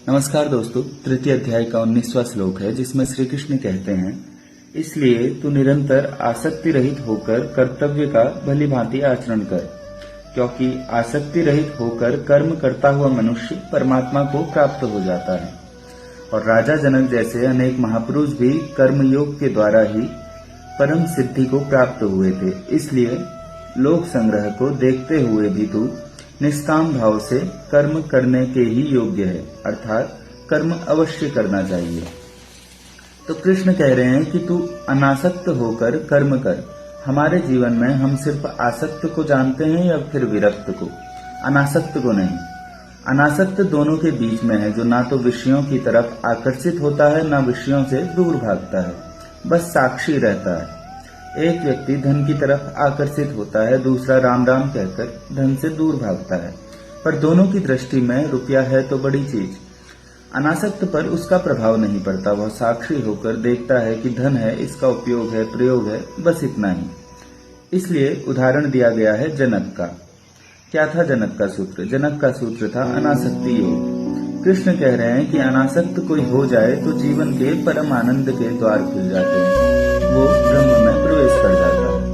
नमस्कार दोस्तों, तृतीय अध्याय का 19वां श्लोक है जिसमें श्री कृष्ण कहते हैं, इसलिए तू निरंतर आसक्ति रहित होकर कर्तव्य का भली भांति आचरण कर, क्योंकि आसक्ति रहित होकर कर्म करता हुआ मनुष्य परमात्मा को प्राप्त हो जाता है। और राजा जनक जैसे अनेक महापुरुष भी कर्मयोग के द्वारा ही परम सिद्धि को प्राप्त हुए थे। इसलिए लोक संग्रह को देखते हुए भी तू निष्काम भाव से कर्म करने के ही योग्य है, अर्थात कर्म अवश्य करना चाहिए। तो कृष्ण कह रहे हैं कि तू अनासक्त होकर कर्म कर। हमारे जीवन में हम सिर्फ आसक्त को जानते हैं या फिर विरक्त को, अनासक्त को नहीं। अनासक्त दोनों के बीच में है, जो ना तो विषयों की तरफ आकर्षित होता है ना विषयों से दूर भागता है, बस साक्षी रहता है। एक व्यक्ति धन की तरफ आकर्षित होता है, दूसरा राम राम कहकर धन से दूर भागता है, पर दोनों की दृष्टि में रुपया है तो बड़ी चीज। अनासक्त पर उसका प्रभाव नहीं पड़ता, वह साक्षी होकर देखता है कि धन है, इसका उपयोग है, प्रयोग है, बस इतना ही। इसलिए उदाहरण दिया गया है जनक का। क्या था जनक का सूत्र? जनक का सूत्र था अनासक्ति योग। कृष्ण कह रहे हैं कि अनासक्त कोई हो जाए तो जीवन के परम आनंद के द्वार खुल जाते हैं, वो ब्रह्म में प्रवेश कर जाता है।